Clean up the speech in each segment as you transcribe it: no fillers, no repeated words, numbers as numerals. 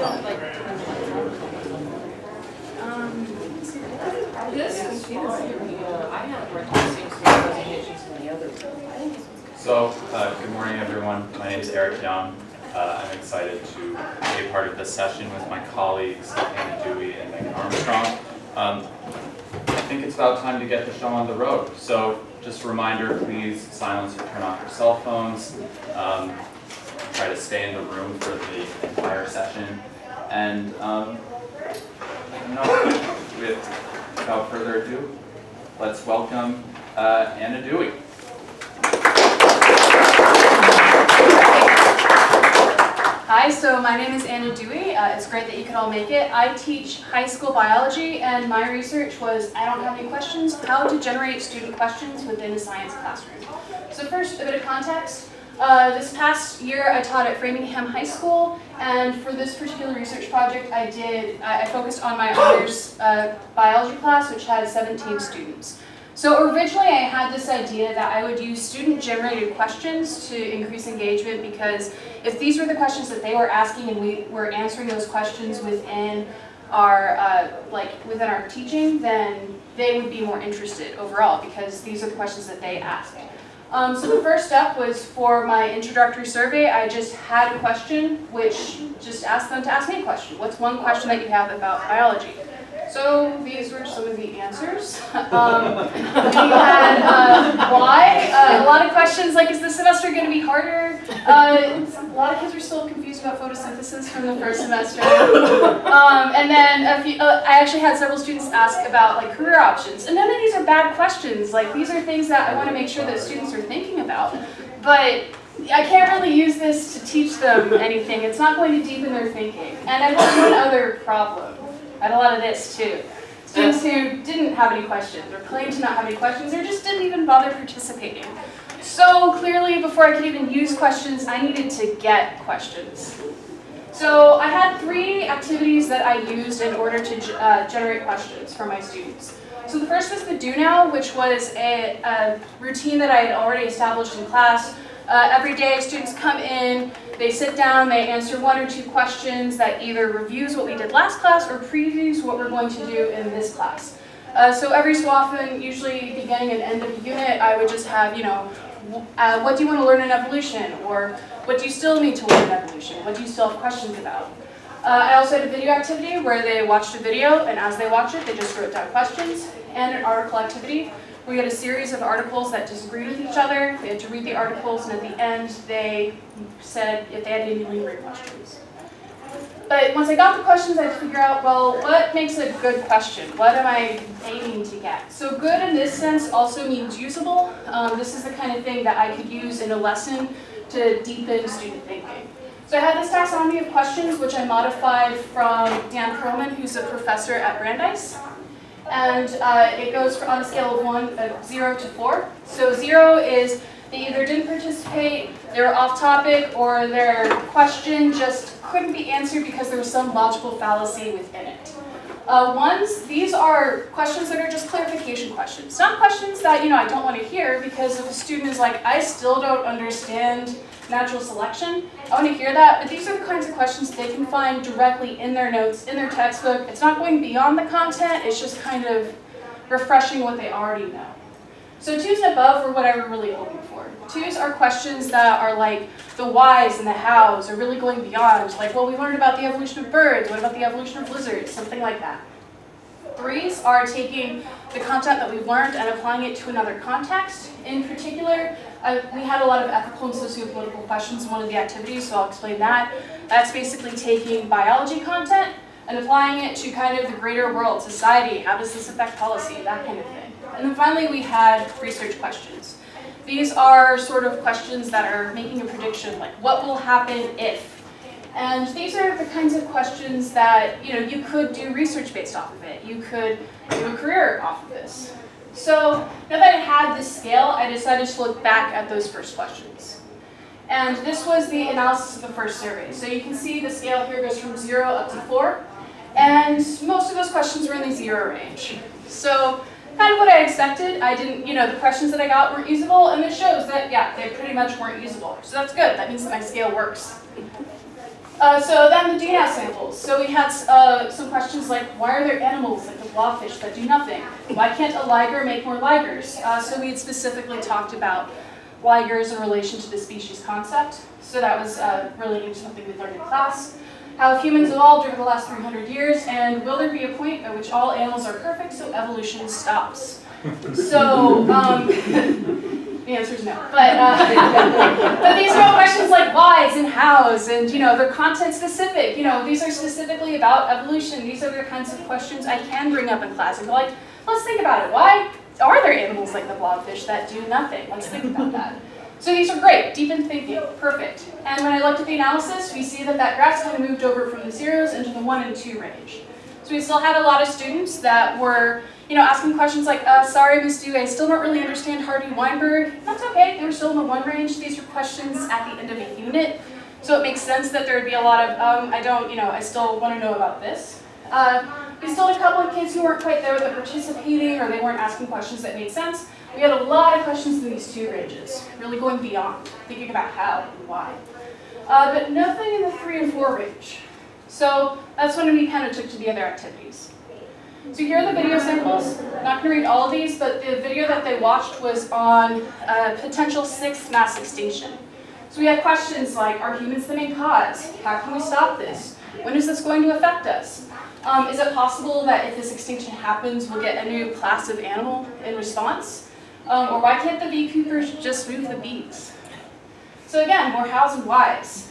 So, good morning everyone. My name is Eric Young. I'm excited to be a part of this session with my colleagues, Anna Duey and Megan Armstrong. I think it's about time to get the show on the road. So, just a reminder, please silence or turn off your cell phones. Try to stay in the room for the entire session. And, without further ado, let's welcome Anna Duey. Hi, so my name is Anna Duey. It's great that you could all make it. I teach high school biology, and my research was, I don't have any questions, how to generate student questions within a science classroom. So first, a bit of context. This past year, I taught at Framingham High School, and for this particular research project I focused on my honors biology class, which had 17 students. So originally I had this idea that I would use student-generated questions to increase engagement, because if these were the questions that they were asking and we were answering those questions within our within our teaching, then they would be more interested overall, because these are the questions that they asked. So the first step was for my introductory survey. I just had a question, which just asked them to ask me a question. What's one question that you have about biology? So these were some of the answers. We had why, a lot of questions like, is this semester going to be harder? A lot of kids were still confused about photosynthesis from the first semester. And then I actually had several students ask about like career options. And none of these are bad questions. Like, these are things that I want to make sure that students are thinking about. But I can't really use this to teach them anything. It's not going to deepen their thinking. And I had one other problem. I had a lot of this too. Students who didn't have any questions or claimed to not have any questions or just didn't even bother participating. So clearly, before I could even use questions, I needed to get questions. So I had 3 activities that I used in order to generate questions for my students. So the first was the Do Now, which was a routine that I had already established in class. Every day, students come in, they sit down, they answer 1 or 2 questions that either reviews what we did last class or previews what we're going to do in this class. So every so often, usually beginning and end of a unit, I would just have, what do you want to learn in evolution? Or what do you still need to learn in evolution? What do you still have questions about? I also had a video activity where they watched a video, and as they watched it, they just wrote down questions, and an article activity. We had a series of articles that disagreed with each other. They had to read the articles, and at the end, they said if they had any lingering questions. But once I got the questions, I had to figure out, well, what makes a good question? What am I aiming to get? So good in this sense also means usable. This is the kind of thing that I could use in a lesson to deepen student thinking. So I had this taxonomy of questions, which I modified from Dan Perlman, who's a professor at Brandeis. And it goes on a scale of 0 to 4. So 0 is they either didn't participate, they were off topic, or their question just couldn't be answered because there was some logical fallacy within it. 1s, these are questions that are just clarification questions. Not questions that I don't want to hear, because if a student is like, I still don't understand natural selection, I want to hear that, but these are the kinds of questions they can find directly in their notes, in their textbook. It's not going beyond the content, it's just kind of refreshing what they already know. So 2s and above were what I were really hoping for. 2s are questions that are like the whys and the hows, are really going beyond, like, well, we learned about the evolution of birds, what about the evolution of lizards, something like that. 3s are taking the content that we've learned and applying it to another context. In particular, we had a lot of ethical and socio-political questions in one of the activities, so I'll explain that. That's basically taking biology content and applying it to kind of the greater world, society, how does this affect policy, that kind of thing. And then finally, we had research questions. These are sort of questions that are making a prediction, like what will happen if? And these are the kinds of questions that you could do research based off of it. You could do a career off of this. So now that I had this scale, I decided to look back at those first questions. And this was the analysis of the first survey. So you can see the scale here goes from 0 up to 4. And most of those questions were in the 0 range. So kind of what I expected. I didn't, the questions that I got weren't usable, and it shows that, yeah, they pretty much weren't usable. So that's good. That means that my scale works. So then the DNA samples. So we had some questions like, why are there animals like the blobfish that do nothing? Why can't a liger make more ligers? So we had specifically talked about ligers in relation to the species concept. So that was relating to something we learned in class. How humans evolved over the last 300 years, and will there be a point at which all animals are perfect, so evolution stops? So, the answer is no. But these are all questions like whys and hows, and they're content specific. These are specifically about evolution. These are the kinds of questions I can bring up in class and go like, let's think about it. Why are there animals like the blobfish that do nothing? Let's think about that. So these are great, deep in thinking, perfect. And when I looked at the analysis, we see that graph's kind of moved over from the zeros into the 1 and 2 range. So we still had a lot of students that were, asking questions like, sorry, Ms. Duey, I still don't really understand Hardy-Weinberg. That's okay, they were still in the 1 range. These were questions at the end of a unit. So it makes sense that there would be a lot of, I still want to know about this. We still had a couple of kids who weren't quite there with participating, or they weren't asking questions that made sense. We had a lot of questions in these 2 ranges, really going beyond, thinking about how and why. But nothing in the 3 and 4 range. So that's when we kind of took to the other activities. So here are the video samples. I'm not going to read all of these, but the video that they watched was on potential 6th mass extinction. So we had questions like, are humans the main cause? How can we stop this? When is this going to affect us? Is it possible that if this extinction happens, we'll get a new class of animal in response? Or why can't the beekeepers just move the bees? So again, more hows and whys.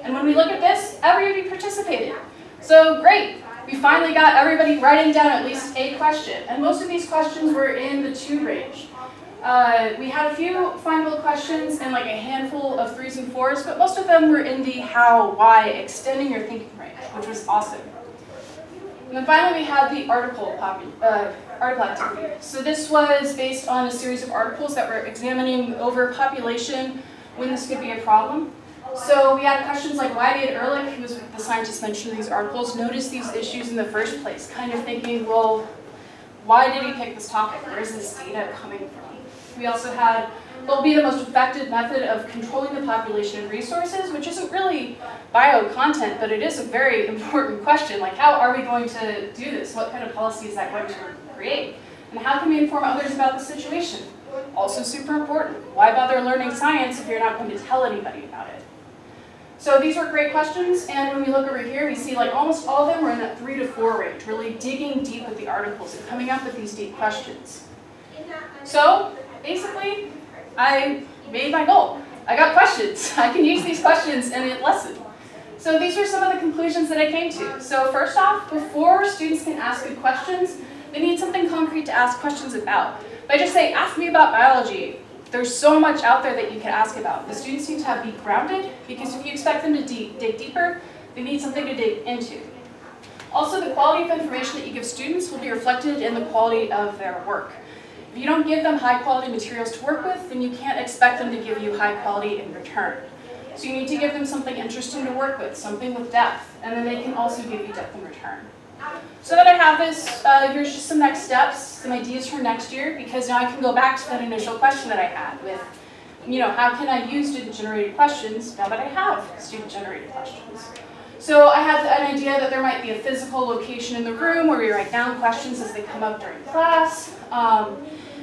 And when we look at this, everybody participated. So great, we finally got everybody writing down at least a question. And most of these questions were in the 2 range. We had a few findable questions and like a handful of 3s and 4s, but most of them were in the how, why, extending your thinking range, which was awesome. And then finally we had the article activity. So this was based on a series of articles that were examining overpopulation, when this could be a problem. So we had questions like, why did Ehrlich, who was the scientist mentioned these articles, notice these issues in the first place? Kind of thinking, well, why did he pick this topic? Where is this data coming from? We also had, what will be the most effective method of controlling the population and resources, which isn't really bio content, but it is a very important question. Like, how are we going to do this? What kind of policy is that going to create? And how can we inform others about the situation? Also super important. Why bother learning science if you're not going to tell anybody about it? So these were great questions, and when we look over here, we see like almost all of them were in that 3 to 4 range, really digging deep with the articles and coming up with these deep questions. So basically, I made my goal. I got questions. I can use these questions in a lesson. So these are some of the conclusions that I came to. So first off, before students can ask good questions, they need something concrete to ask questions about. If I just say, ask me about biology, there's so much out there that you can ask about. The students need to be grounded, because if you expect them to dig deeper, they need something to dig into. Also, the quality of information that you give students will be reflected in the quality of their work. If you don't give them high quality materials to work with, then you can't expect them to give you high quality in return. So you need to give them something interesting to work with, something with depth, and then they can also give you depth in return. So that I have this, here's just some next steps, some ideas for next year, because now I can go back to that initial question that I had with, how can I use student-generated questions now that I have student-generated questions? So I had an idea that there might be a physical location in the room where we write down questions as they come up during class,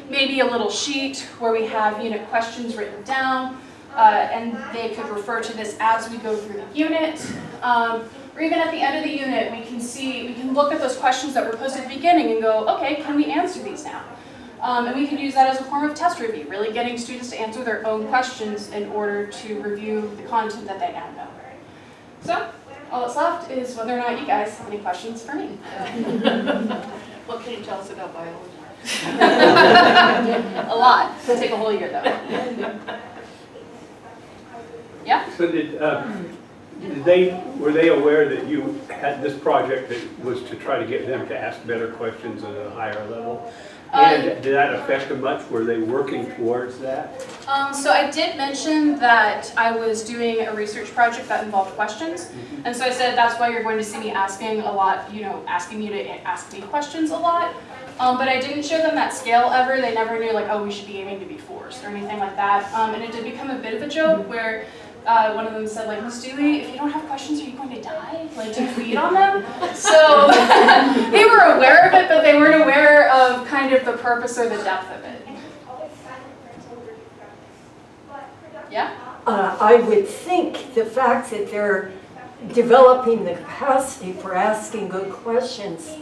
maybe a little sheet where we have unit questions written down, and they could refer to this as we go through the unit. Or even at the end of the unit, we can look at those questions that were posed at the beginning and go, okay, can we answer these now? And we can use that as a form of test review, really getting students to answer their own questions in order to review the content that they now know. So, all that's left is whether or not you guys have any questions for me. What can you tell us about biology? A lot. It'll take a whole year, though. Yeah? So were they aware that you had this project that was to try to get them to ask better questions at a higher level? And did that affect them much? Were they working towards that? So I did mention that I was doing a research project that involved questions. And so I said that's why you're going to see me asking a lot, asking you to ask me questions a lot. But I didn't show them that scale ever. They never knew like, oh, we should be aiming to be forced or anything like that. And it did become a bit of a joke where one of them said, like, Ms. Duey, if you don't have questions, are you going to die? Like, do you feed on them? So they were aware of it, but they weren't aware of kind of the purpose or the depth of it. Yeah? I would think the fact that they're developing the capacity for asking good questions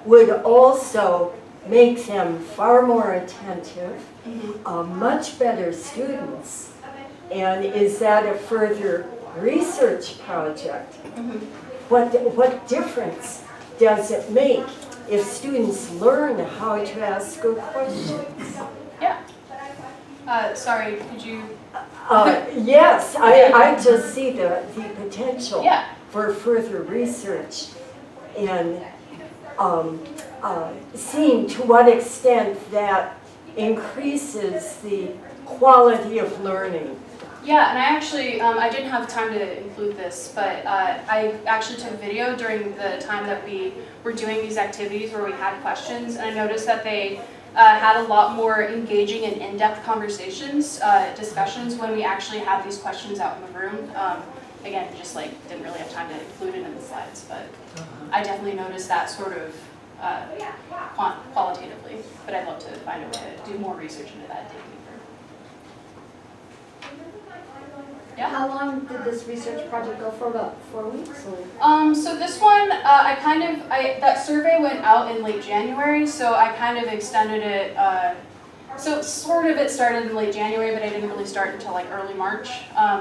would also make them far more attentive, much better students. And is that a further research project? What difference does it make if students learn how to ask good questions? Yeah. Sorry, could you? Yes, I just see the potential Yeah. for further research and seeing to what extent that increases the quality of learning. Yeah, and I actually, I didn't have time to include this, but I actually took a video during the time that we were doing these activities where we had questions, and I noticed that they had a lot more engaging and in-depth conversations, discussions when we actually had these questions out in the room. Again, just like didn't really have time to include it in the slides, but I definitely noticed that sort of qualitatively, but I'd love to find a way to do more research into that, dig deeper. Yeah. How long did this research project go for? About 4 weeks? Or? So this one, that survey went out in late January, so I kind of extended it, so sort of it started in late January, but I didn't really start until like early March,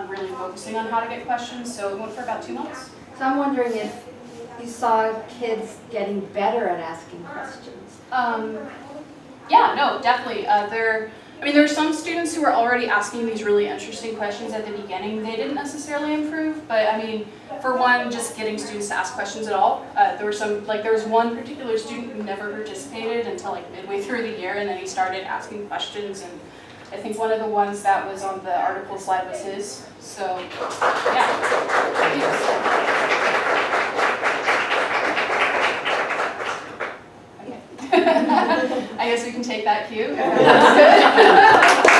really focusing on how to get questions, so it went for about 2 months. So I'm wondering if you saw kids getting better at asking questions. Yeah, no, definitely. There are some students who were already asking these really interesting questions at the beginning. They didn't necessarily improve, but I mean, for one, just getting students to ask questions at all. There was one particular student who never participated until like midway through the year, and then he started asking questions, and I think one of the ones that was on the article slide was his. So, yeah. I guess we can take that cue. That's good.